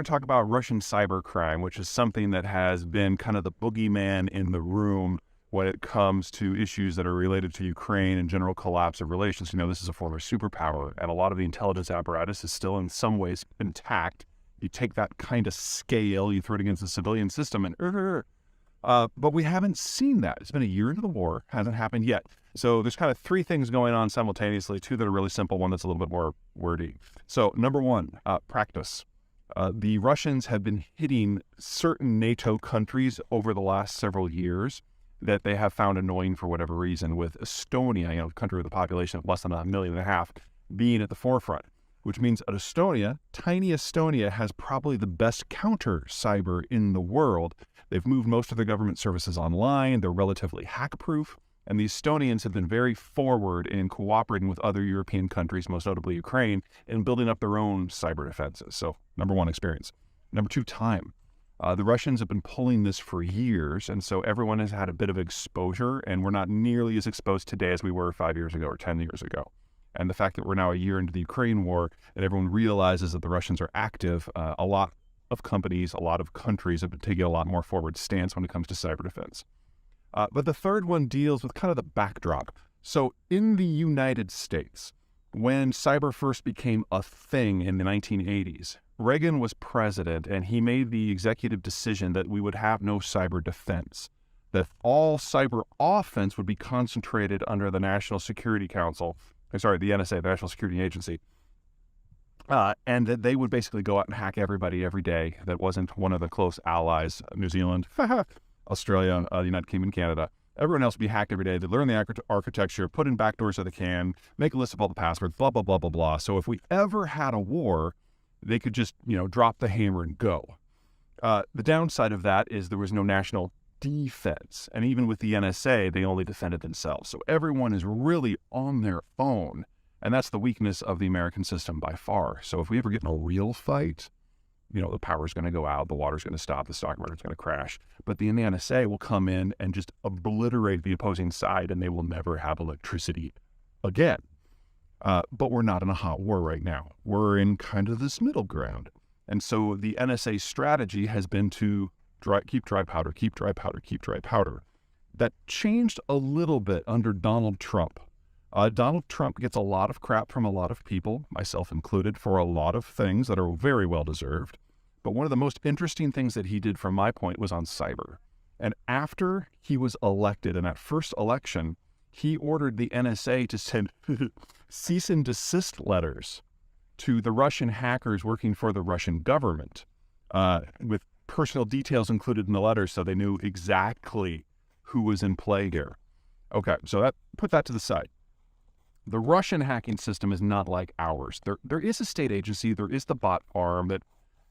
to talk about Russian cybercrime, which is something that has been kind of the boogeyman in the room when it comes to issues that are related to Ukraine and general collapse of relations. You know, this is a former superpower, and a lot of the intelligence apparatus is still in some ways intact. You take that kind of scale, you throw it against the civilian system, and but we haven't seen that. It's been a year into the war, hasn't happened yet. So there's kind of three things going on simultaneously, two that are really simple, one that's a little bit more wordy. So number one, practice. The Russians have been hitting certain NATO countries over the last several years that they have found annoying for whatever reason, with Estonia, a country with a population of less than 1.5 million, being at the forefront, which means that Estonia, tiny Estonia, has probably the best counter cyber in the world. They've moved most of their government services online. They're relatively hack-proof. And the Estonians have been very forward in cooperating with other European countries, most notably Ukraine, in building up their own cyber defenses. So, number one, experience. Number two, time. The Russians have been pulling this for years, and so everyone has had a bit of exposure, and we're not nearly as exposed today as we were 5 years ago or 10 years ago. And the fact that we're now a year into the Ukraine war and everyone realizes that the Russians are active, a lot of companies, a lot of countries have been taking a lot more forward stance when it comes to cyber defense. But the third one deals with kind of the backdrop. So in the United States, when cyber first became a thing in the 1980s, Reagan was president and he made the executive decision that we would have no cyber defense, that all cyber offense would be concentrated under the National Security Council, the NSA, the National Security Agency, and that they would basically go out and hack everybody every day that wasn't one of the close allies, New Zealand, Australia, the United Kingdom, and Canada. Everyone else would be hacked every day. They learn the architecture, put in backdoors so they can, make a list of all the passwords, blah, blah, blah, blah, blah. So if we ever had a war, they could just, drop the hammer and go. The downside of that is there was no national defense. And even with the NSA, they only defended themselves. So everyone is really on their own. And that's the weakness of the American system by far. So if we ever get in a real fight, the power's going to go out, the water's going to stop, the stock market's going to crash. But the NSA will come in and just obliterate the opposing side, and they will never have electricity again. But we're not in a hot war right now. We're in kind of this middle ground. And so the NSA strategy has been to keep dry powder, keep dry powder, keep dry powder. That changed a little bit under Donald Trump. Donald Trump gets a lot of crap from a lot of people, myself included, for a lot of things that are very well deserved. But one of the most interesting things that he did from my point was on cyber. And after he was elected in that first election, he ordered the NSA to send cease and desist letters to the Russian hackers working for the Russian government, with personal details included in the letters so they knew exactly who was in play here. Okay, so put that to the side. The Russian hacking system is not like ours. There is a state agency, there is the bot farm that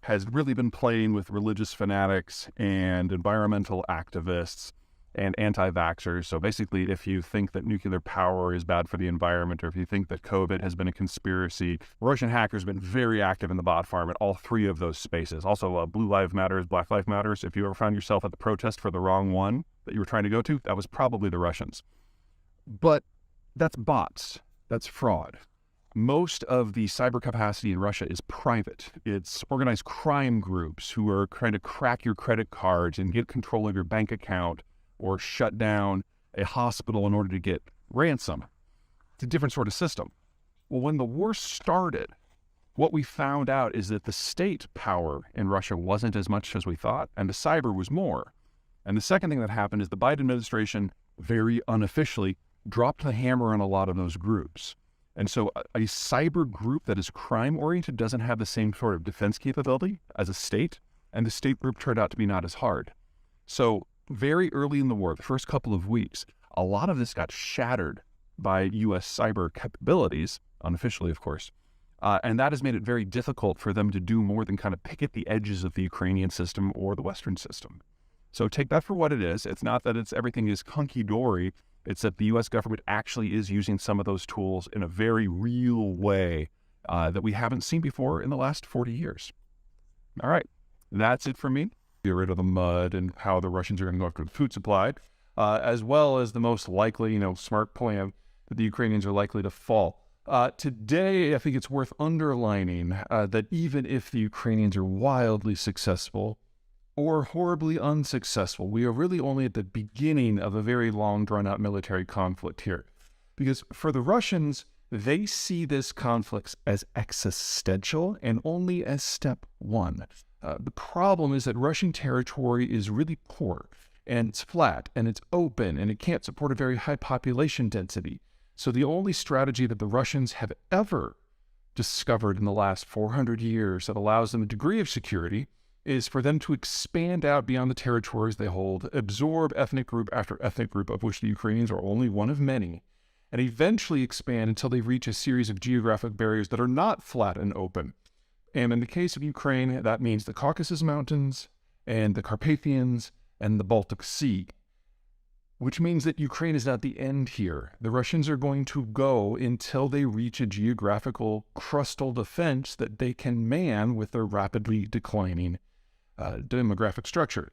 has really been playing with religious fanatics and environmental activists and anti-vaxxers. So basically, if you think that nuclear power is bad for the environment, or if you think that COVID has been a conspiracy, Russian hackers have been very active in the bot farm at all three of those spaces. Also, Blue Lives Matters, Black Lives Matters. If you ever found yourself at the protest for the wrong one that you were trying to go to, that was probably the Russians. But that's bots. That's fraud. Most of the cyber capacity in Russia is private. It's organized crime groups who are trying to crack your credit cards and get control of your bank account or shut down a hospital in order to get ransom. It's a different sort of system. Well, when the war started, what we found out is that the state power in Russia wasn't as much as we thought, and the cyber was more. And the second thing that happened is the Biden administration, very unofficially, dropped the hammer on a lot of those groups. And so a cyber group that is crime-oriented doesn't have the same sort of defense capability as a state, and the state group turned out to be not as hard. So very early in the war, the first couple of weeks, a lot of this got shattered by U.S. cyber capabilities, unofficially, of course, and that has made it very difficult for them to do more than kind of pick at the edges of the Ukrainian system or the Western system. So take that for what it is. It's not that everything is hunky-dory. It's that the U.S. government actually is using some of those tools in a very real way that we haven't seen before in the last 40 years. All right, that's it for me. Get rid of the mud and how the Russians are going to go after the food supply, as well as the most likely, smart plan that the Ukrainians are likely to fall. Today, I think it's worth underlining that even if the Ukrainians are wildly successful or horribly unsuccessful, we are really only at the beginning of a very long, drawn-out military conflict here. Because for the Russians, they see this conflict as existential and only as step one. The problem is that Russian territory is really poor, and it's flat, and it's open, and it can't support a very high population density. So the only strategy that the Russians have ever discovered in the last 400 years that allows them a degree of security is for them to expand out beyond the territories they hold, absorb ethnic group after ethnic group, of which the Ukrainians are only one of many, and eventually expand until they reach a series of geographic barriers that are not flat and open. And in the case of Ukraine, that means the Caucasus Mountains and the Carpathians and the Baltic Sea, which means that Ukraine is not the end here. The Russians are going to go until they reach a geographical crustal defense that they can man with their rapidly declining demographic structure.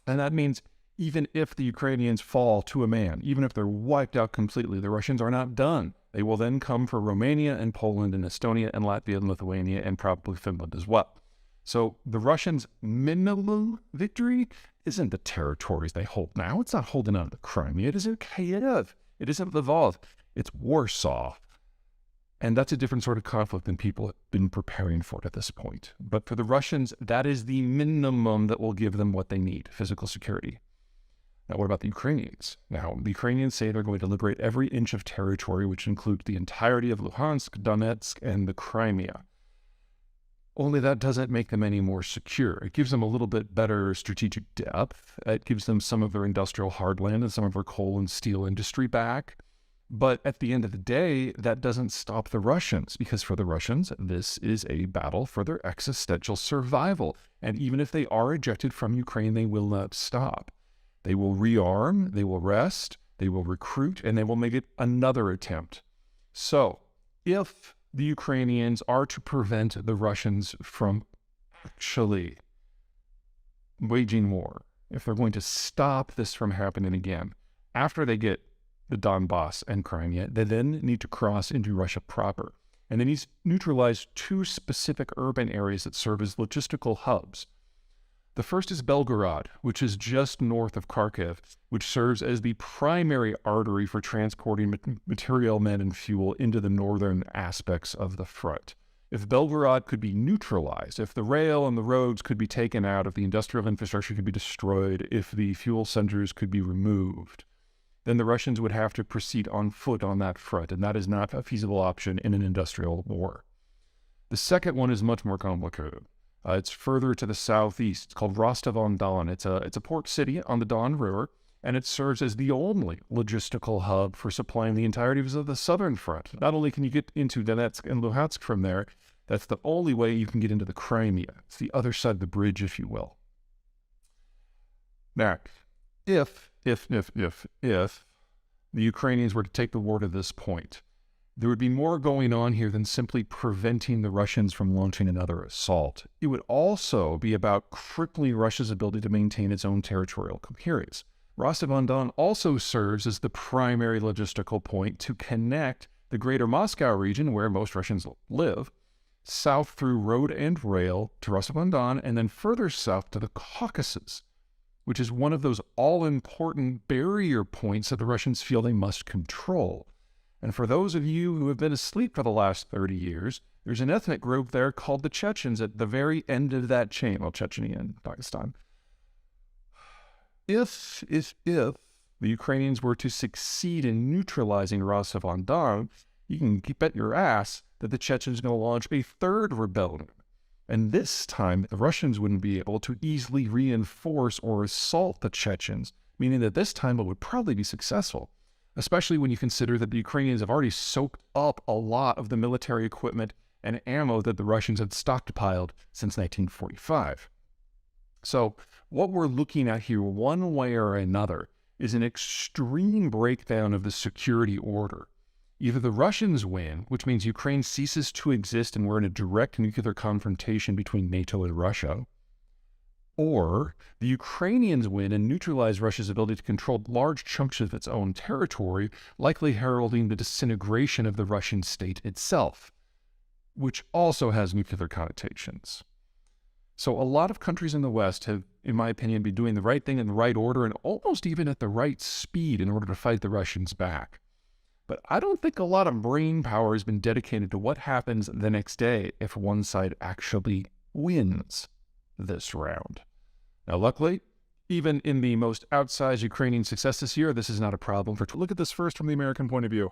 And that means even if the Ukrainians fall to a man, even if they're wiped out completely, the Russians are not done. They will then come for Romania and Poland and Estonia and Latvia and Lithuania and probably Finland as well. So the Russians' minimum victory isn't the territories they hold now. It's not holding on to the Crimea. It isn't Kiev. It isn't Lvov. It's Warsaw. And that's a different sort of conflict than people have been preparing for at this point. But for the Russians, that is the minimum that will give them what they need, physical security. Now, what about the Ukrainians? Now, the Ukrainians say they're going to liberate every inch of territory, which includes the entirety of Luhansk, Donetsk, and the Crimea. Only that doesn't make them any more secure. It gives them a little bit better strategic depth. It gives them some of their industrial heartland and some of their coal and steel industry back. But at the end of the day, that doesn't stop the Russians, because for the Russians, this is a battle for their existential survival. And even if they are ejected from Ukraine, they will not stop. They will rearm, they will rest, they will recruit, and they will make it another attempt. So, if the Ukrainians are to prevent the Russians from actually waging war, if they're going to stop this from happening again, after they get the Donbass and Crimea, they then need to cross into Russia proper. And they need to neutralize two specific urban areas that serve as logistical hubs. The first is Belgorod, which is just north of Kharkiv, which serves as the primary artery for transporting material, men, and fuel into the northern aspects of the front. If Belgorod could be neutralized, if the rail and the roads could be taken out, if the industrial infrastructure could be destroyed, if the fuel centers could be removed, then the Russians would have to proceed on foot on that front, and that is not a feasible option in an industrial war. The second one is much more complicated. It's further to the southeast. It's called Rostov-on-Don. It's a port city on the Don River, and it serves as the only logistical hub for supplying the entirety of the southern front. Not only can you get into Donetsk and Luhansk from there, that's the only way you can get into the Crimea. It's the other side of the bridge, if you will. Now, if the Ukrainians were to take the war to this point, there would be more going on here than simply preventing the Russians from launching another assault. It would also be about crippling Russia's ability to maintain its own territorial coherence. Rostov-on-Don also serves as the primary logistical point to connect the greater Moscow region, where most Russians live, south through road and rail to Rostov-on-Don, and then further south to the Caucasus, which is one of those all-important barrier points that the Russians feel they must control. And for those of you who have been asleep for the last 30 years, there's an ethnic group there called the Chechens at the very end of that chain, well, Chechnya and Pakistan. If the Ukrainians were to succeed in neutralizing Rostov-on-Don, you can bet your ass that the Chechens are going to launch a third rebellion. And this time, the Russians wouldn't be able to easily reinforce or assault the Chechens, meaning that this time it would probably be successful, especially when you consider that the Ukrainians have already soaked up a lot of the military equipment and ammo that the Russians had stockpiled since 1945. So what we're looking at here, one way or another, is an extreme breakdown of the security order. Either the Russians win, which means Ukraine ceases to exist and we're in a direct nuclear confrontation between NATO and Russia, Or the Ukrainians win and neutralize Russia's ability to control large chunks of its own territory, likely heralding the disintegration of the Russian state itself, which also has nuclear connotations. So a lot of countries in the West have, in my opinion, been doing the right thing in the right order and almost even at the right speed in order to fight the Russians back. But I don't think a lot of brain power has been dedicated to what happens the next day if one side actually wins this round. Now, luckily, even in the most outsized Ukrainian success this year, this is not a problem. Look at this first from the American point of view.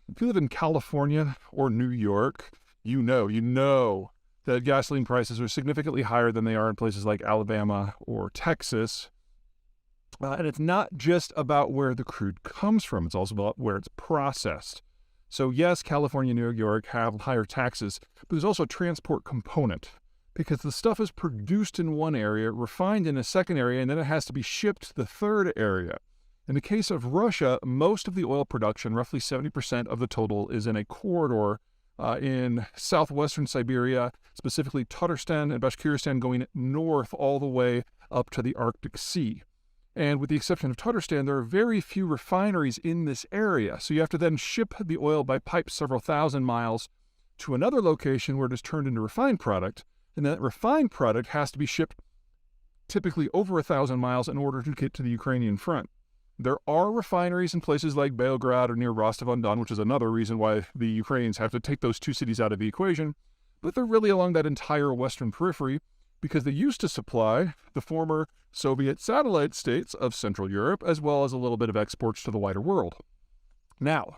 If you live in California or New York, you know that gasoline prices are significantly higher than they are in places like Alabama or Texas. And it's not just about where the crude comes from. It's also about where it's processed. So yes, California and New York have higher taxes, but there's also a transport component because the stuff is produced in one area, refined in a second area, and then it has to be shipped to the third area. In the case of Russia, most of the oil production, roughly 70% of the total, is in a corridor in southwestern Siberia, specifically Tatarstan and Bashkortostan, going north all the way up to the Arctic Sea. And with the exception of Tatarstan, there are very few refineries in this area. So you have to then ship the oil by pipe several thousand miles to another location where it is turned into refined product. And that refined product has to be shipped typically over 1,000 miles in order to get to the Ukrainian front. There are refineries in places like Belgrade or near Rostov-on-Don, which is another reason why the Ukrainians have to take those two cities out of the equation. But they're really along that entire western periphery because they used to supply the former Soviet satellite states of Central Europe, as well as a little bit of exports to the wider world. Now,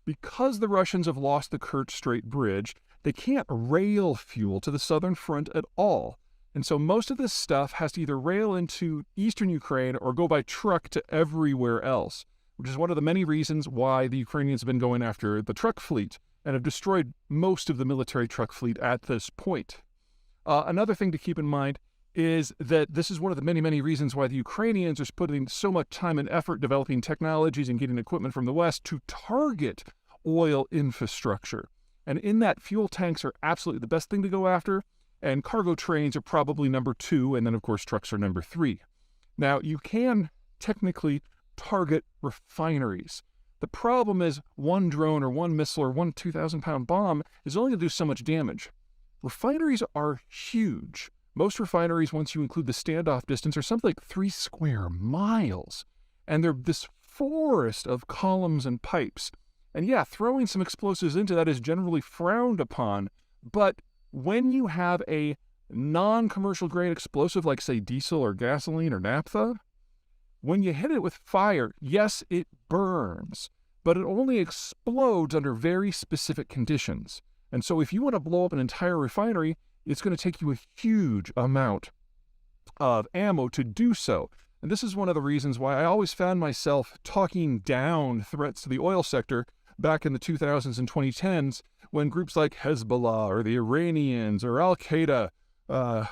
because the Russians have lost the Kerch Strait Bridge, they can't rail fuel to the southern front at all. And so most of this stuff has to either rail into eastern Ukraine or go by truck to everywhere else, which is one of the many reasons why the Ukrainians have been going after the truck fleet and have destroyed most of the military truck fleet at this point. Another thing to keep in mind is that this is one of the many, many reasons why the Ukrainians are putting so much time and effort developing technologies and getting equipment from the West to target oil infrastructure. And in that, fuel tanks are absolutely the best thing to go after, and cargo trains are probably number 2, and then, of course, trucks are number 3. Now, you can technically target refineries. The problem is one drone or one missile or one 2,000-pound bomb is only going to do so much damage. Refineries are huge. Most refineries, once you include the standoff distance, are something like 3 square miles. And they're this forest of columns and pipes. And yeah, throwing some explosives into that is generally frowned upon. But when you have a non-commercial grade explosive like, say, diesel or gasoline or naphtha, when you hit it with fire, yes, it burns, but it only explodes under very specific conditions. And so if you want to blow up an entire refinery, it's going to take you a huge amount of ammo to do so. And this is one of the reasons why I always found myself talking down threats to the oil sector back in the 2000s and 2010s when groups like Hezbollah or the Iranians or Al-Qaeda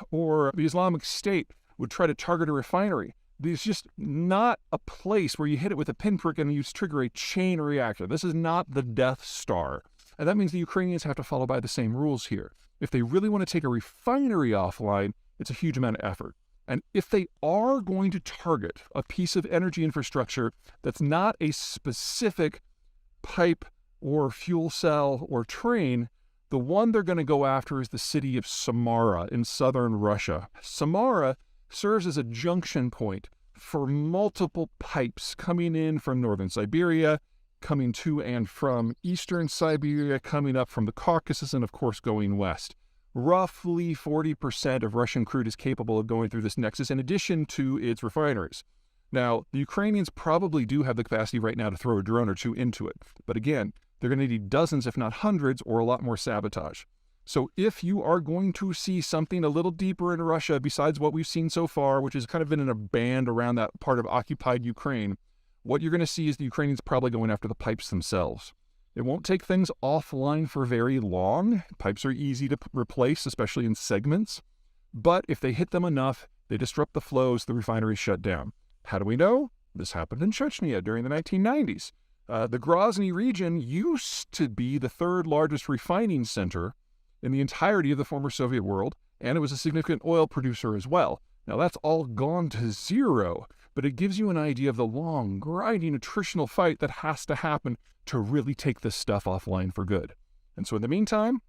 or the Islamic State would try to target a refinery. There's just not a place where you hit it with a pinprick and you trigger a chain reaction. This is not the Death Star. And that means the Ukrainians have to follow by the same rules here. If they really want to take a refinery offline, it's a huge amount of effort. And if they are going to target a piece of energy infrastructure that's not a specific pipe or fuel cell or train, the one they're going to go after is the city of Samara in southern Russia. Samara serves as a junction point for multiple pipes coming in from northern Siberia, coming to and from eastern Siberia, coming up from the Caucasus, and of course going west. Roughly 40% of Russian crude is capable of going through this nexus in addition to its refineries. Now, the Ukrainians probably do have the capacity right now to throw a drone or two into it. But again, they're going to need dozens, if not hundreds, or a lot more sabotage. So if you are going to see something a little deeper in Russia besides what we've seen so far, which has kind of been in a band around that part of occupied Ukraine, what you're going to see is the Ukrainians probably going after the pipes themselves. It won't take things offline for very long. Pipes are easy to replace, especially in segments. But if they hit them enough, they disrupt the flows, the refineries shut down. How do we know? This happened in Chechnya during the 1990s. The Grozny region used to be the third largest refining center in the entirety of the former Soviet world, and it was a significant oil producer as well. Now that's all gone to zero, but it gives you an idea of the long, grinding, attritional fight that has to happen to really take this stuff offline for good. And so in the meantime,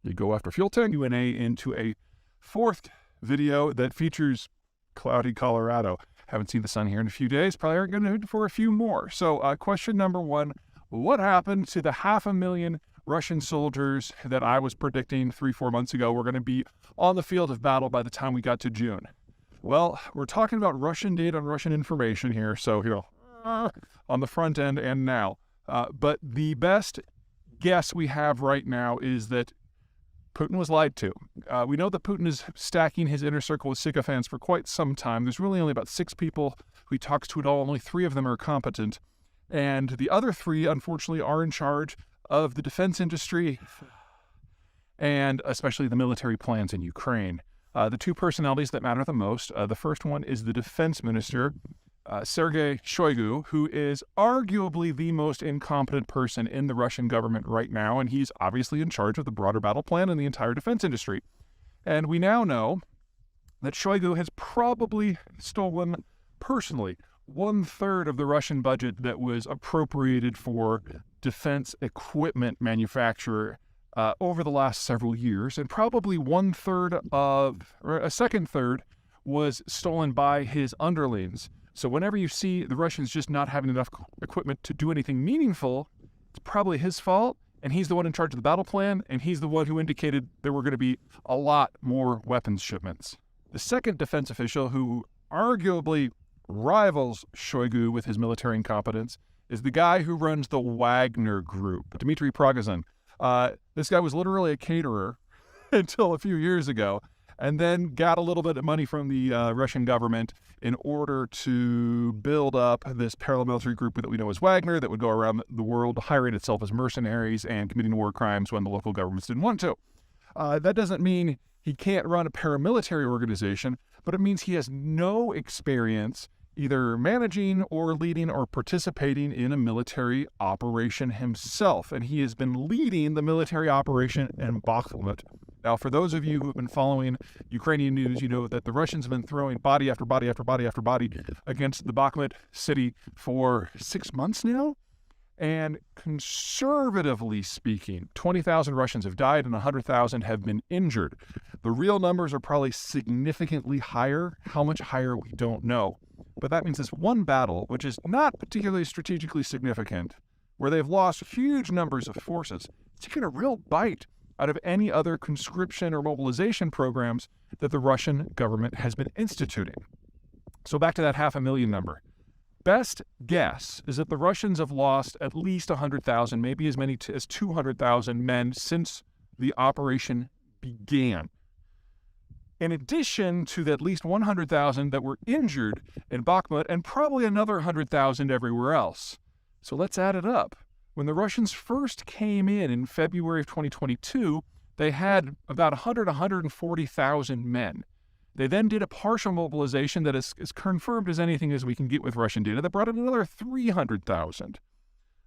you go after fuel tank. Q&A into a fourth video that features cloudy Colorado. Haven't seen the sun here in a few days. Probably aren't going to for a few more. So question number one, what happened to the 500,000 Russian soldiers that I was predicting 3-4 months ago were going to be on the field of battle by the time we got to June? Well, we're talking about Russian data and Russian information here. So, on the front end and now. But the best guess we have right now is that Putin was lied to. We know that Putin is stacking his inner circle with sycophants for quite some time. There's really only about 6 people who he talks to at all. Only 3 of them are competent. And the other 3, unfortunately, are in charge of the defense industry and especially the military plans in Ukraine. The 2 personalities that matter the most, the first one is the defense minister, Sergei Shoigu, who is arguably the most incompetent person in the Russian government right now, and he's obviously in charge of the broader battle plan and the entire defense industry. And we now know that Shoigu has probably stolen personally 1/3 of the Russian budget that was appropriated for defense equipment manufacture over the last several years, and probably a second third was stolen by his underlings. So whenever you see the Russians just not having enough equipment to do anything meaningful, it's probably his fault, and he's the one in charge of the battle plan, and he's the one who indicated there were going to be a lot more weapons shipments. The second defense official, who arguably rivals Shoigu with his military incompetence, is the guy who runs the Wagner Group, Dmitry Prigozhin. This guy was literally a caterer until a few years ago, and then got a little bit of money from the Russian government in order to build up this paramilitary group that we know as Wagner that would go around the world hiring itself as mercenaries and committing war crimes when the local governments didn't want to. That doesn't mean he can't run a paramilitary organization, but it means he has no experience either managing or leading or participating in a military operation himself. And he has been leading the military operation in Bakhmut. Now, for those of you who have been following Ukrainian news, you know that the Russians have been throwing body after body after body after body against the Bakhmut city for 6 months now. And conservatively speaking, 20,000 Russians have died and 100,000 have been injured. The real numbers are probably significantly higher. How much higher, we don't know. But that means this one battle, which is not particularly strategically significant, where they've lost huge numbers of forces, it's taken a real bite out of any other conscription or mobilization programs that the Russian government has been instituting. So back to that 500,000 number. Best guess is that the Russians have lost at least 100,000, maybe as many as 200,000 men since the operation began. In addition to the at least 100,000 that were injured in Bakhmut and probably another 100,000 everywhere else. So let's add it up. When the Russians first came in February of 2022, they had about 140,000 men. They then did a partial mobilization that is as confirmed as anything as we can get with Russian data that brought in another 300,000.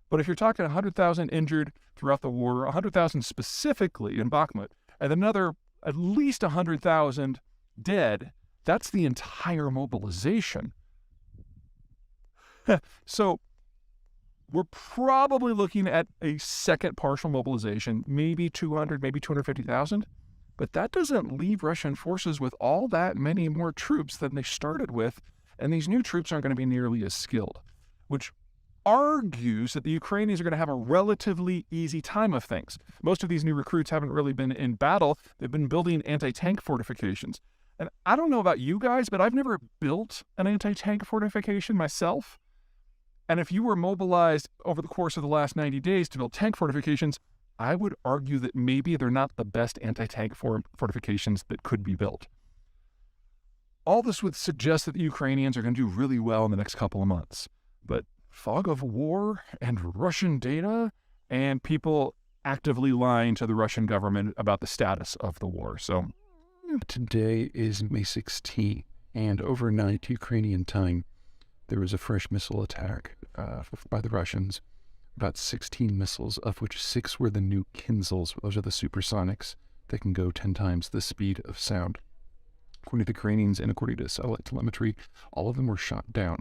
But if you're talking 100,000 injured throughout the war, 100,000 specifically in Bakhmut, and another at least 100,000 dead, that's the entire mobilization. So we're probably looking at a second partial mobilization, maybe 200, maybe 250,000. But that doesn't leave Russian forces with all that many more troops than they started with, and these new troops aren't going to be nearly as skilled, which argues that the Ukrainians are going to have a relatively easy time of things. Most of these new recruits haven't really been in battle. They've been building anti-tank fortifications. And I don't know about you guys, but I've never built an anti-tank fortification myself. And if you were mobilized over the course of the last 90 days to build tank fortifications, I would argue that maybe they're not the best anti-tank fortifications that could be built. All this would suggest that the Ukrainians are going to do really well in the next couple of months. But fog of war and Russian data and people actively lying to the Russian government about the status of the war. So today is May 16th, and overnight Ukrainian time, there was a fresh missile attack by the Russians. About 16 missiles, of which 6 were the new Kinzels. Those are the supersonics they can go 10 times the speed of sound. According to the Ukrainians and according to satellite telemetry, all of them were shot down.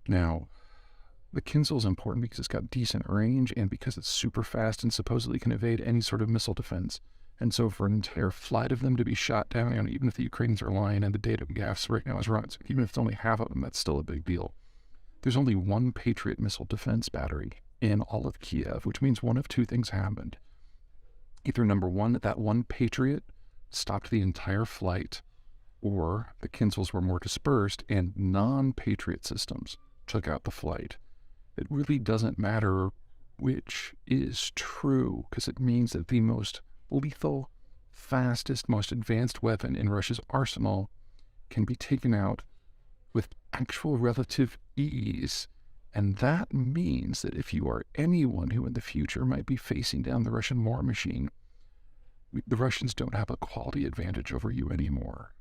Now, the Kinzhal is important because it's got decent range and because it's super fast and supposedly can evade any sort of missile defense. And so for an entire flight of them to be shot down, even if the Ukrainians are lying and the data we have right now is right, so even if it's only half of them, that's still a big deal. There's only one Patriot missile defense battery in all of Kiev, which means one of two things happened. Either number one, that one Patriot stopped the entire flight, or the Kinzhals were more dispersed and non-Patriot systems took out the flight. It really doesn't matter which is true, because it means that the most lethal, fastest, most advanced weapon in Russia's arsenal can be taken out with actual relative ease. And that means that if you are anyone who in the future might be facing down the Russian war machine, the Russians don't have a quality advantage over you anymore.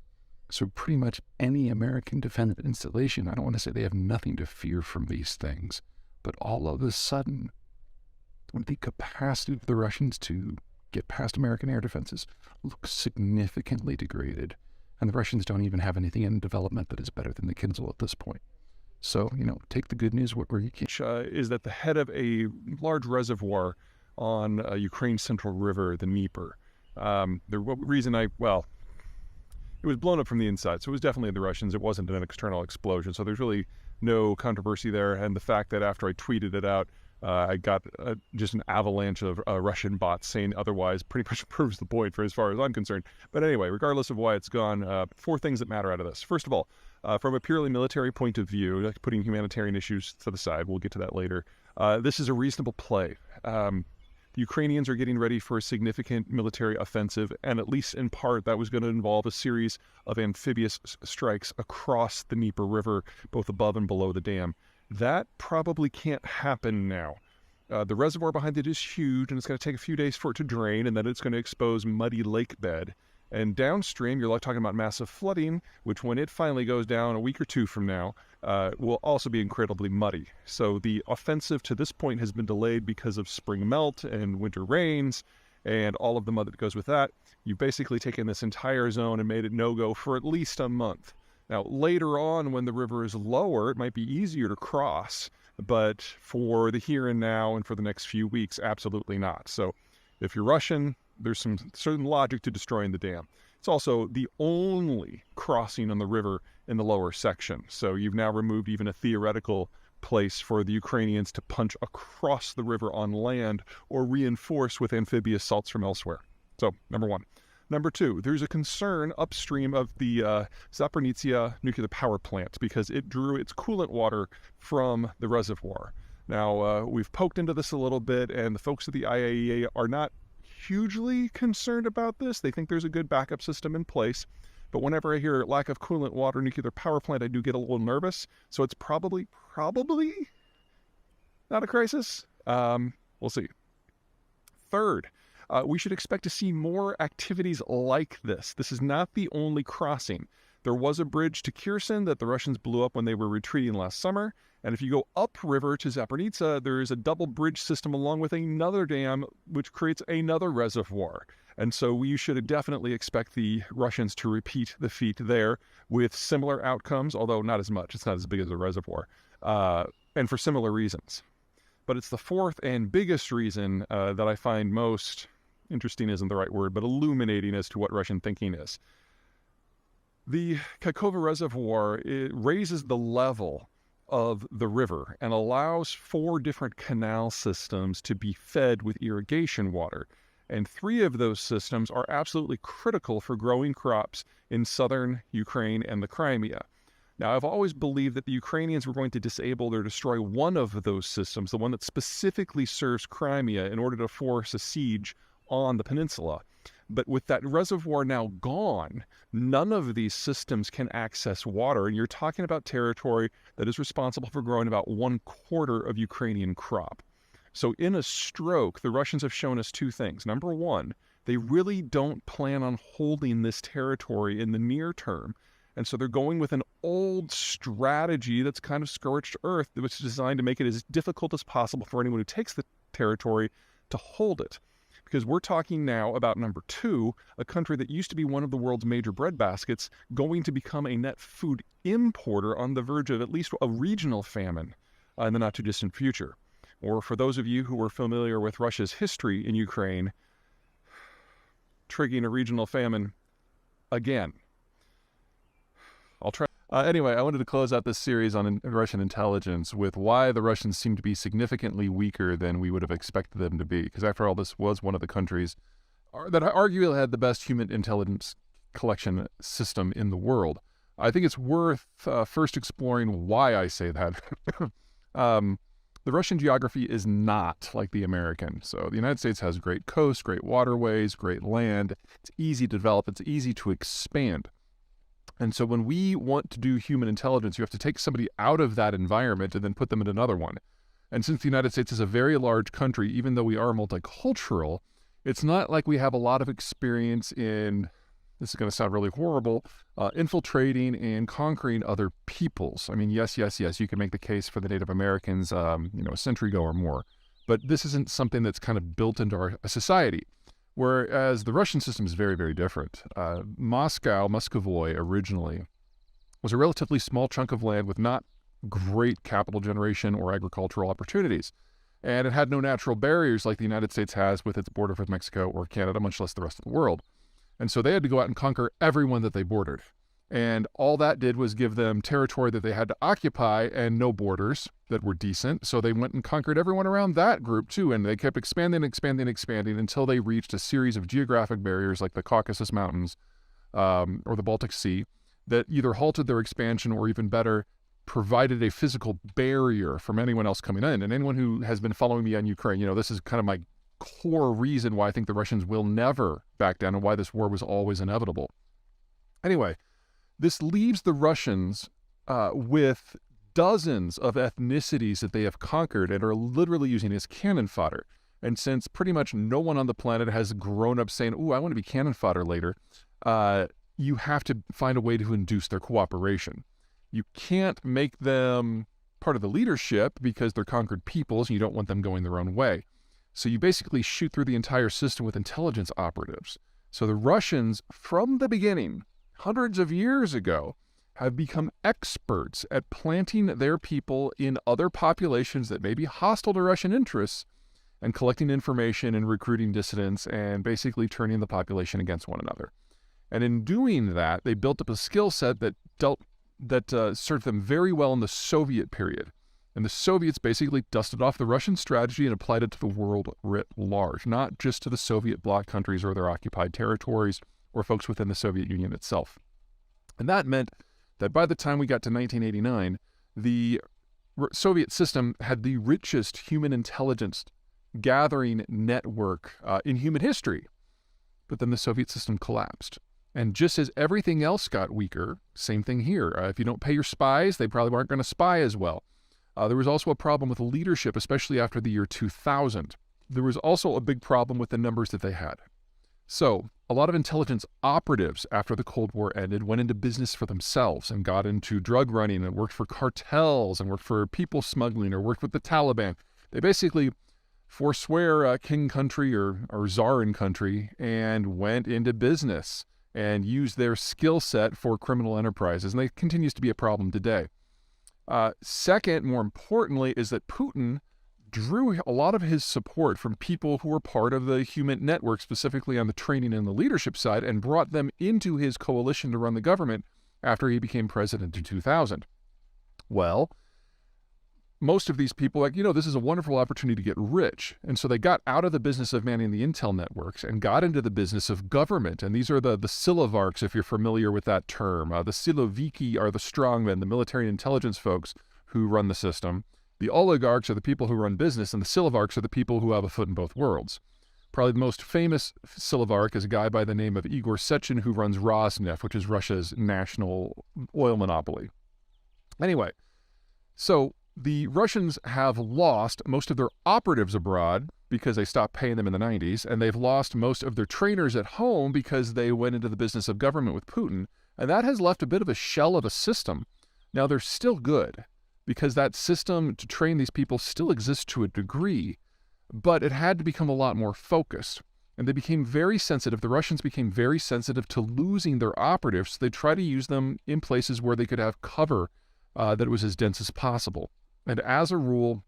So pretty much any American defensive installation, I don't want to say they have nothing to fear from these things, but all of a sudden, the capacity of the Russians to get past American air defenses looks significantly degraded. And the Russians don't even have anything in development that is better than the Kinzhal at this point. So, take the good news where you can. Is that the head of a large reservoir on Ukraine's central river, the Dnieper. It was blown up from the inside, so it was definitely the Russians. It wasn't an external explosion, so there's really no controversy there. And the fact that after I tweeted it out, I got just an avalanche of Russian bots saying otherwise pretty much proves the point for as far as I'm concerned. But anyway, regardless of why it's gone, 4 things that matter out of this. First of all, from a purely military point of view, like putting humanitarian issues to the side, we'll get to that later, this is a reasonable play. The Ukrainians are getting ready for a significant military offensive, and at least in part that was going to involve a series of amphibious strikes across the Dnieper River, both above and below the dam. That probably can't happen now. The reservoir behind it is huge, and it's going to take a few days for it to drain, and then it's going to expose muddy lake bed. And downstream, you're talking about massive flooding, which when it finally goes down a week or two from now, will also be incredibly muddy. So the offensive to this point has been delayed because of spring melt and winter rains and all of the mud that goes with that. You've basically taken this entire zone and made it no-go for at least a month. Now, later on, when the river is lower, it might be easier to cross, but for the here and now and for the next few weeks, absolutely not. So if you're Russian, there's some certain logic to destroying the dam. It's also the only crossing on the river in the lower section. So you've now removed even a theoretical place for the Ukrainians to punch across the river on land or reinforce with amphibious assaults from elsewhere. So, number 1. Number 2, there's a concern upstream of the Zaporizhzhia nuclear power plant because it drew its coolant water from the reservoir. Now, we've poked into this a little bit, and the folks at the IAEA are not hugely concerned about this. They think there's a good backup system in place. But whenever I hear lack of coolant water nuclear power plant, I do get a little nervous. So it's probably not a crisis. We'll see. Third, we should expect to see more activities like this. This is not the only crossing. There was a bridge to Kherson that the Russians blew up when they were retreating last summer. And if you go upriver to Zaporizhzhia, there is a double bridge system along with another dam, which creates another reservoir. And so we should definitely expect the Russians to repeat the feat there with similar outcomes, although not as much. It's not as big as a reservoir, and for similar reasons. But it's the fourth and biggest reason that I find most interesting isn't the right word, but illuminating as to what Russian thinking is. The Kakova Reservoir, it raises the level of the river and allows 4 different canal systems to be fed with irrigation water. And 3 of those systems are absolutely critical for growing crops in southern Ukraine and the Crimea. Now, I've always believed that the Ukrainians were going to disable or destroy one of those systems, the one that specifically serves Crimea, in order to force a siege on the peninsula. But with that reservoir now gone, none of these systems can access water. And you're talking about territory that is responsible for growing about 1/4 of Ukrainian crop. So in a stroke, the Russians have shown us 2 things. Number 1, they really don't plan on holding this territory in the near term. And so they're going with an old strategy that's kind of scorched earth, which is designed to make it as difficult as possible for anyone who takes the territory to hold it. Because we're talking now about number 2, a country that used to be one of the world's major breadbaskets, going to become a net food importer on the verge of at least a regional famine in the not-too-distant future. Or for those of you who are familiar with Russia's history in Ukraine, triggering a regional famine again. I'll try. Anyway, I wanted to close out this series on Russian intelligence with why the Russians seem to be significantly weaker than we would have expected them to be. Because after all, this was one of the countries that arguably had the best human intelligence collection system in the world. I think it's worth first exploring why I say that. The Russian geography is not like the American. So the United States has great coasts, great waterways, great land. It's easy to develop. It's easy to expand. And so when we want to do human intelligence, you have to take somebody out of that environment and then put them in another one. And since the United States is a very large country, even though we are multicultural, it's not like we have a lot of experience in, this is going to sound really horrible, infiltrating and conquering other peoples. I mean, yes, you can make the case for the Native Americans, a century ago or more. But this isn't something that's kind of built into our society. Whereas the Russian system is very, very different. Muscovy originally was a relatively small chunk of land with not great capital generation or agricultural opportunities. And it had no natural barriers like the United States has with its border with Mexico or Canada, much less the rest of the world. And so they had to go out and conquer everyone that they bordered. And all that did was give them territory that they had to occupy and no borders that were decent. So they went and conquered everyone around that group too. And they kept expanding until they reached a series of geographic barriers like the Caucasus Mountains or the Baltic Sea that either halted their expansion or, even better, provided a physical barrier from anyone else coming in. And anyone who has been following me on Ukraine, this is kind of my core reason why I think the Russians will never back down and why this war was always inevitable. Anyway, this leaves the Russians with dozens of ethnicities that they have conquered and are literally using as cannon fodder. And since pretty much no one on the planet has grown up saying, "Ooh, I want to be cannon fodder later," you have to find a way to induce their cooperation. You can't make them part of the leadership because they're conquered peoples and you don't want them going their own way. So you basically shoot through the entire system with intelligence operatives. So the Russians, from the beginning, hundreds of years ago, have become experts at planting their people in other populations that may be hostile to Russian interests and collecting information and recruiting dissidents and basically turning the population against one another. And in doing that, they built up a skill set that served them very well in the Soviet period. And the Soviets basically dusted off the Russian strategy and applied it to the world writ large, not just to the Soviet bloc countries or their occupied territories or folks within the Soviet Union itself. And that meant that by the time we got to 1989, the Soviet system had the richest human intelligence gathering network in human history. But then the Soviet system collapsed. And just as everything else got weaker, same thing here. If you don't pay your spies, they probably aren't going to spy as well. There was also a problem with leadership, especially after the year 2000. There was also a big problem with the numbers that they had. So a lot of intelligence operatives after the Cold War ended went into business for themselves and got into drug running and worked for cartels and worked for people smuggling or worked with the Taliban. They basically forswear king country or Tsarin country and went into business and used their skill set for criminal enterprises. And that continues to be a problem today. Second, more importantly, is that Putin drew a lot of his support from people who were part of the human network, specifically on the training and the leadership side, and brought them into his coalition to run the government after he became president in 2000. Well, most of these people this is a wonderful opportunity to get rich. And so they got out of the business of manning the intel networks and got into the business of government. And these are the Silovarks, if you're familiar with that term. The Siloviki are the strongmen, the military intelligence folks who run the system. The oligarchs are the people who run business, and the Silovarks are the people who have a foot in both worlds. Probably the most famous Silovark is a guy by the name of Igor Sechin, who runs Rosneft, which is Russia's national oil monopoly. Anyway, so the Russians have lost most of their operatives abroad because they stopped paying them in the 90s, and they've lost most of their trainers at home because they went into the business of government with Putin, and that has left a bit of a shell of a system. Now, they're still good because that system to train these people still exists to a degree, but it had to become a lot more focused. And they became very sensitive. The Russians became very sensitive to losing their operatives. So they try to use them in places where they could have cover that was as dense as possible. And as a rule,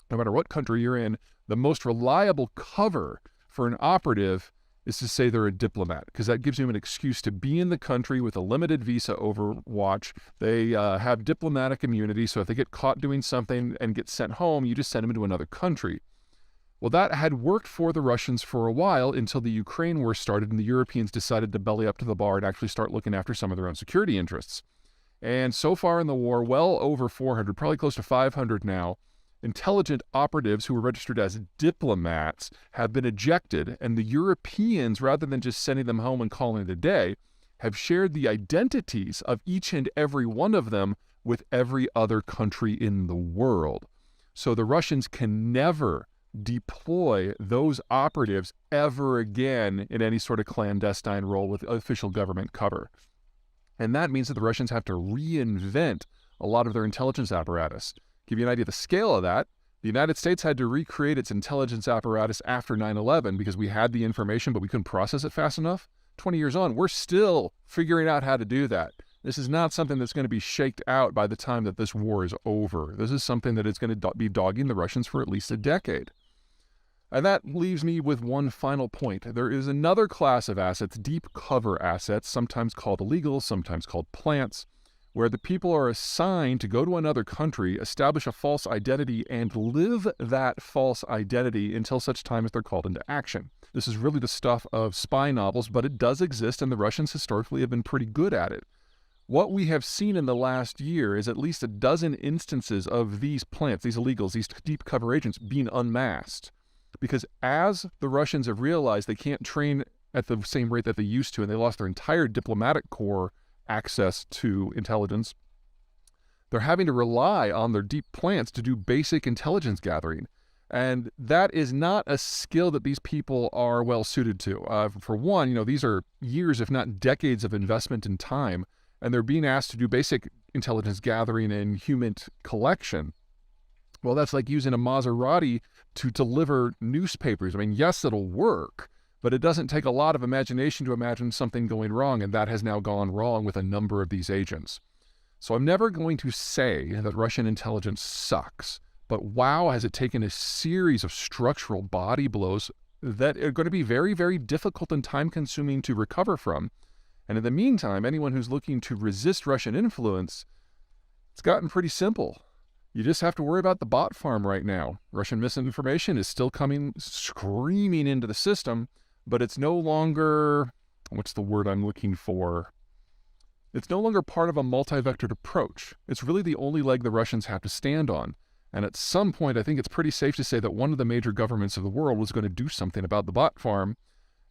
no matter what country you're in, the most reliable cover for an operative is to say they're a diplomat, because that gives you an excuse to be in the country with a limited visa overwatch. They have diplomatic immunity, so if they get caught doing something and get sent home, you just send them to another country. Well, that had worked for the Russians for a while until the Ukraine war started and the Europeans decided to belly up to the bar and actually start looking after some of their own security interests. And so far in the war, well over 400, probably close to 500 now, intelligent operatives who were registered as diplomats have been ejected, and the Europeans, rather than just sending them home and calling it a day, have shared the identities of each and every one of them with every other country in the world. So the Russians can never deploy those operatives ever again in any sort of clandestine role with official government cover. And that means that the Russians have to reinvent a lot of their intelligence apparatus. Give you an idea of the scale of that, the United States had to recreate its intelligence apparatus after 9/11 because we had the information, but we couldn't process it fast enough. 20 years on, we're still figuring out how to do that. This is not something that's going to be shaked out by the time that this war is over. This is something that is going to be dogging the Russians for at least a decade. And that leaves me with one final point. There is another class of assets, deep cover assets, sometimes called illegal, sometimes called plants, where the people are assigned to go to another country, establish a false identity, and live that false identity until such time as they're called into action. This is really the stuff of spy novels, but it does exist, and the Russians historically have been pretty good at it. What we have seen in the last year is at least a dozen instances of these plants, these illegals, these deep cover agents being unmasked. Because as the Russians have realized they can't train at the same rate that they used to, and they lost their entire diplomatic corps access to intelligence, they're having to rely on their deep plants to do basic intelligence gathering. And that is not a skill that these people are well suited to. For one, these are years, if not decades of investment in time, and they're being asked to do basic intelligence gathering and human collection. Well, that's like using a Maserati to deliver newspapers. I mean, yes, it'll work, but it doesn't take a lot of imagination to imagine something going wrong, and that has now gone wrong with a number of these agents. So I'm never going to say that Russian intelligence sucks, but wow, has it taken a series of structural body blows that are going to be very, very difficult and time-consuming to recover from. And in the meantime, anyone who's looking to resist Russian influence, it's gotten pretty simple. You just have to worry about the bot farm right now. Russian misinformation is still coming screaming into the system, but it's no longer, what's the word I'm looking for? It's no longer part of a multi-vectored approach. It's really the only leg the Russians have to stand on. And at some point, I think it's pretty safe to say that one of the major governments of the world was going to do something about the bot farm,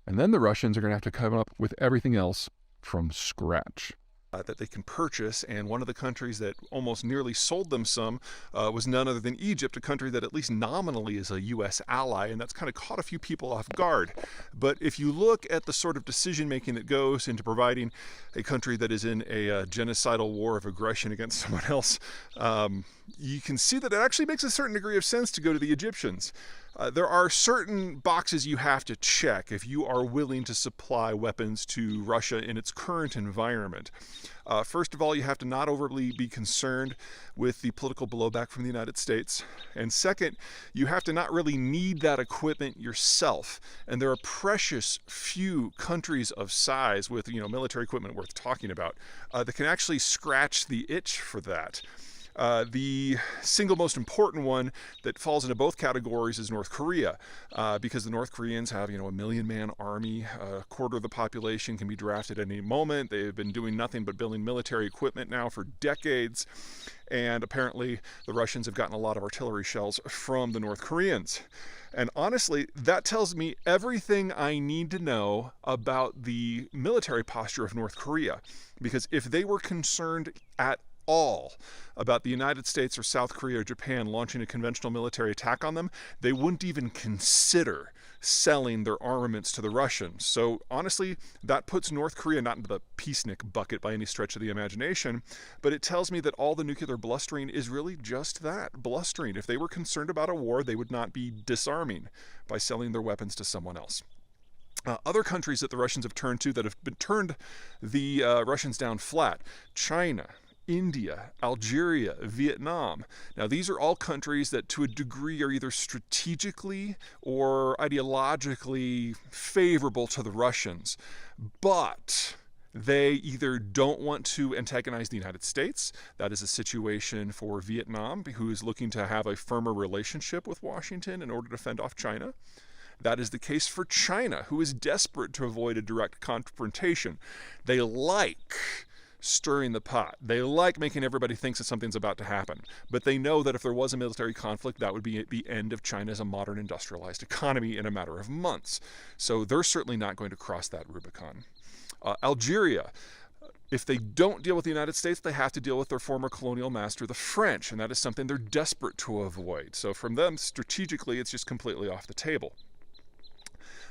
and then the Russians are going to have to come up with everything else from scratch. That they can purchase, and one of the countries that almost nearly sold them some was none other than Egypt, a country that at least nominally is a U.S. ally, and that's kind of caught a few people off guard. But if you look at the sort of decision-making that goes into providing a country that is in a genocidal war of aggression against someone else, you can see that it actually makes a certain degree of sense to go to the Egyptians. There are certain boxes you have to check if you are willing to supply weapons to Russia in its current environment. First of all, you have to not overly be concerned with the political blowback from the United States. And second, you have to not really need that equipment yourself. And there are precious few countries of size with military equipment worth talking about that can actually scratch the itch for that. The single most important one that falls into both categories is North Korea, because the North Koreans have, a 1 million-man army, a quarter of the population can be drafted at any moment. They've been doing nothing but building military equipment now for decades, and apparently the Russians have gotten a lot of artillery shells from the North Koreans. And honestly, that tells me everything I need to know about the military posture of North Korea, because if they were concerned at all about the United States or South Korea or Japan launching a conventional military attack on them, they wouldn't even consider selling their armaments to the Russians. So honestly, that puts North Korea not into the peacenik bucket by any stretch of the imagination, but it tells me that all the nuclear blustering is really just that, blustering. If they were concerned about a war, they would not be disarming by selling their weapons to someone else. Other countries that the Russians have turned to that have turned the Russians down flat: China, India, Algeria, Vietnam. Now, these are all countries that to a degree are either strategically or ideologically favorable to the Russians, but they either don't want to antagonize the United States. That is a situation for Vietnam, who is looking to have a firmer relationship with Washington in order to fend off China. That is the case for China, who is desperate to avoid a direct confrontation. They like stirring the pot. They like making everybody think that something's about to happen. But they know that if there was a military conflict, that would be the end of China as a modern industrialized economy in a matter of months. So they're certainly not going to cross that Rubicon. Algeria, if they don't deal with the United States, they have to deal with their former colonial master, the French, and that is something they're desperate to avoid. So from them, strategically, it's just completely off the table.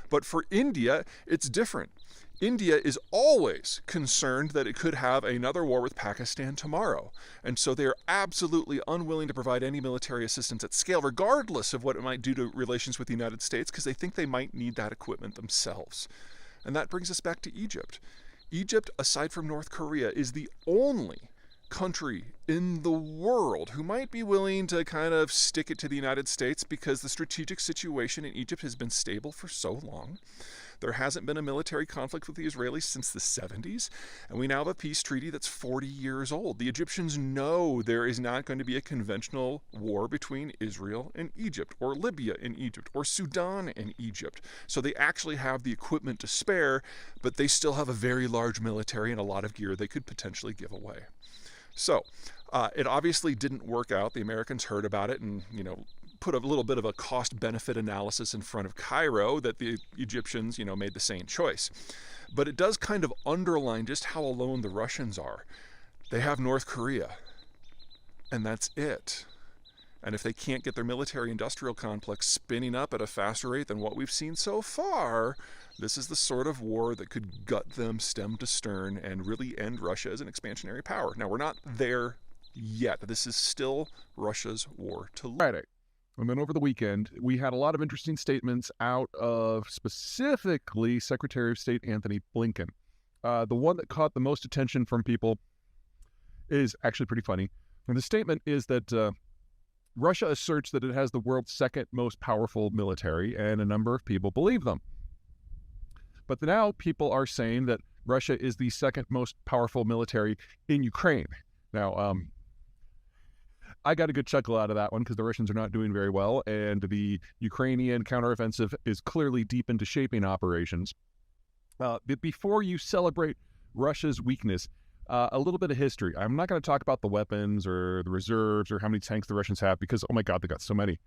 But for India, it's different. India is always concerned that it could have another war with Pakistan tomorrow. And so they are absolutely unwilling to provide any military assistance at scale, regardless of what it might do to relations with the United States, because they think they might need that equipment themselves. And that brings us back to Egypt. Egypt, aside from North Korea, is the only country in the world who might be willing to kind of stick it to the United States, because the strategic situation in Egypt has been stable for so long. There hasn't been a military conflict with the Israelis since the 70s, and we now have a peace treaty that's 40 years old. The Egyptians know there is not going to be a conventional war between Israel and Egypt, or Libya and Egypt, or Sudan and Egypt. So they actually have the equipment to spare, but they still have a very large military and a lot of gear they could potentially give away. So it obviously didn't work out. The Americans heard about it and, put a little bit of a cost-benefit analysis in front of Cairo that the Egyptians, made the same choice. But it does kind of underline just how alone the Russians are. They have North Korea, and that's it. And if they can't get their military-industrial complex spinning up at a faster rate than what we've seen so far, this is the sort of war that could gut them stem to stern and really end Russia as an expansionary power. Now, we're not there yet. This is still Russia's war to lose. Friday. And then over the weekend, we had a lot of interesting statements out of specifically Secretary of State Anthony Blinken. The one that caught the most attention from people is actually pretty funny. And the statement is that Russia asserts that it has the world's second most powerful military, and a number of people believe them. But now people are saying that Russia is the second most powerful military in Ukraine. Now, I got a good chuckle out of that one because the Russians are not doing very well, and the Ukrainian counteroffensive is clearly deep into shaping operations. Before you celebrate Russia's weakness, a little bit of history. I'm not going to talk about the weapons or the reserves or how many tanks the Russians have because, oh my God, they got so many.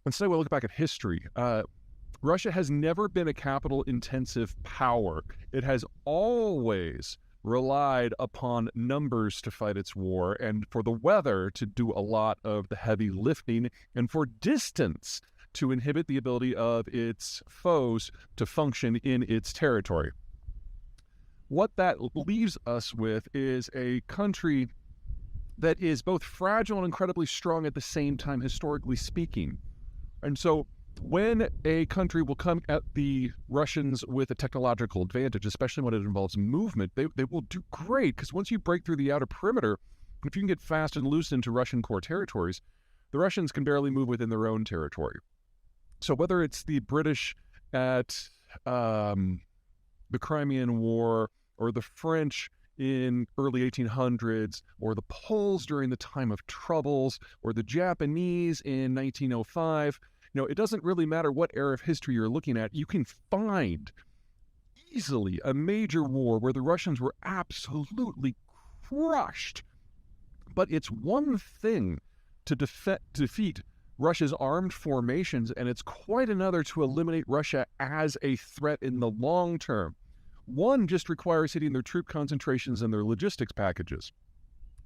Instead, we'll look back at history. Russia has never been a capital-intensive power. It has always relied upon numbers to fight its war, and for the weather to do a lot of the heavy lifting, and for distance to inhibit the ability of its foes to function in its territory. What that leaves us with is a country that is both fragile and incredibly strong at the same time, historically speaking. And so when a country will come at the Russians with a technological advantage, especially when it involves movement, they will do great, because once you break through the outer perimeter, if you can get fast and loose into Russian core territories, the Russians can barely move within their own territory. So whether it's the British at the Crimean War, or the French in early 1800s, or the Poles during the time of troubles, or the Japanese in 1905, it doesn't really matter what era of history you're looking at. You can find easily a major war where the Russians were absolutely crushed. But it's one thing to defeat Russia's armed formations, and it's quite another to eliminate Russia as a threat in the long term. One just requires hitting their troop concentrations and their logistics packages.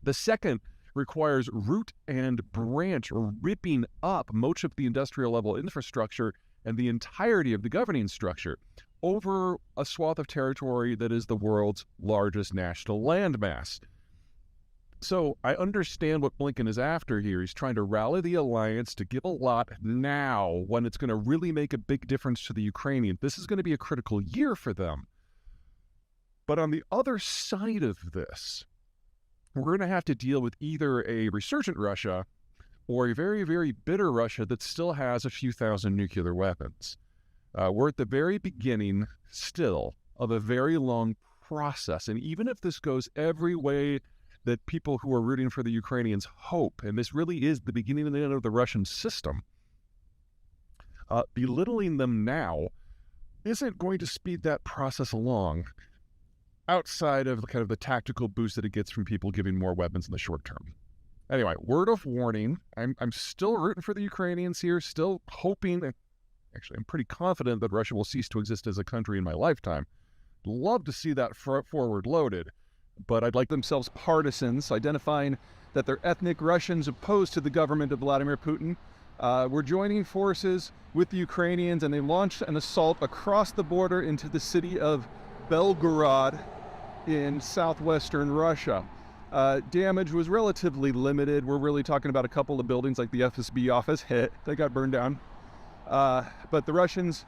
The second requires root and branch, or ripping up much of the industrial level infrastructure and the entirety of the governing structure over a swath of territory that is the world's largest national landmass. So I understand what Blinken is after here. He's trying to rally the alliance to give a lot now when it's going to really make a big difference to the Ukrainians. This is going to be a critical year for them. But on the other side of this, we're going to have to deal with either a resurgent Russia or a very, very bitter Russia that still has a few thousand nuclear weapons. We're at the very beginning still of a very long process. And even if this goes every way that people who are rooting for the Ukrainians hope, and this really is the beginning and the end of the Russian system, belittling them now isn't going to speed that process along outside of kind of the tactical boost that it gets from people giving more weapons in the short term. Anyway, word of warning, I'm still rooting for the Ukrainians here, still hoping, actually I'm pretty confident that Russia will cease to exist as a country in my lifetime. Love to see that forward loaded, but I'd like themselves partisans, identifying that they're ethnic Russians opposed to the government of Vladimir Putin. We're joining forces with the Ukrainians, and they launched an assault across the border into the city of Belgorod in southwestern Russia. Damage was relatively limited. We're really talking about a couple of buildings like the FSB office hit. They got burned down. But the Russians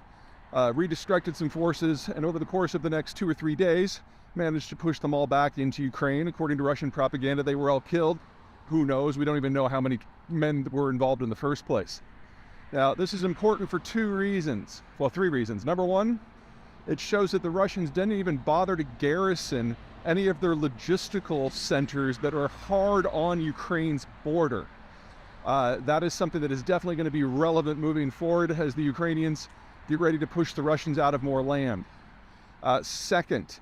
redirected some forces, and over the course of the next 2 or 3 days, managed to push them all back into Ukraine. According to Russian propaganda, they were all killed. Who knows? We don't even know how many men were involved in the first place. Now, this is important for 2 reasons. Well, 3 reasons. Number one, it shows that the Russians didn't even bother to garrison any of their logistical centers that are hard on Ukraine's border. That is something that is definitely going to be relevant moving forward as the Ukrainians get ready to push the Russians out of more land. Second,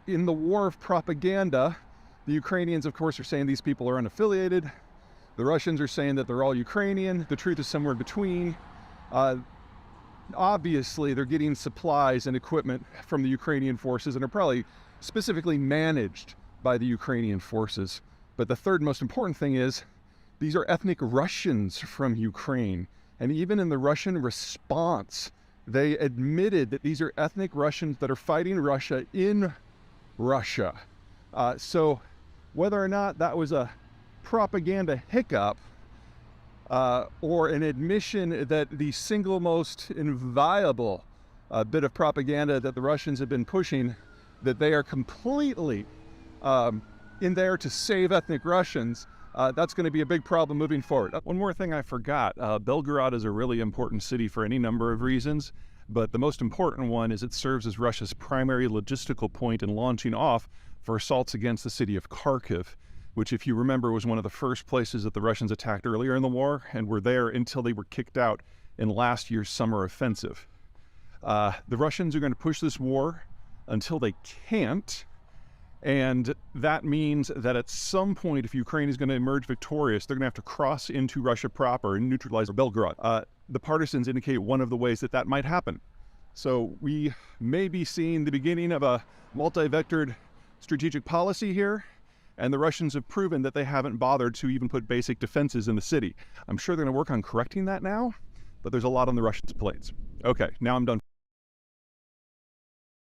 in the war of propaganda, the Ukrainians, of course, are saying these people are unaffiliated. The Russians are saying that they're all Ukrainian. The truth is somewhere between. Obviously, they're getting supplies and equipment from the Ukrainian forces and are probably specifically managed by the Ukrainian forces. But the third most important thing is these are ethnic Russians from Ukraine. And even in the Russian response, they admitted that these are ethnic Russians that are fighting Russia in Russia. So whether or not that was a propaganda hiccup or an admission that the single most inviolable bit of propaganda that the Russians have been pushing, that they are completely in there to save ethnic Russians, that's going to be a big problem moving forward. One more thing I forgot. Belgorod is a really important city for any number of reasons, but the most important one is it serves as Russia's primary logistical point in launching off for assaults against the city of Kharkiv, which, if you remember, was one of the first places that the Russians attacked earlier in the war and were there until they were kicked out in last year's summer offensive. The Russians are going to push this war until they can't, and that means that at some point, if Ukraine is going to emerge victorious, they're going to have to cross into Russia proper and neutralize Belgorod. The partisans indicate one of the ways that that might happen. So we may be seeing the beginning of a multi-vectored strategic policy here, and the Russians have proven that they haven't bothered to even put basic defenses in the city. I'm sure they're going to work on correcting that now, but there's a lot on the Russians' plates. Okay, now I'm done.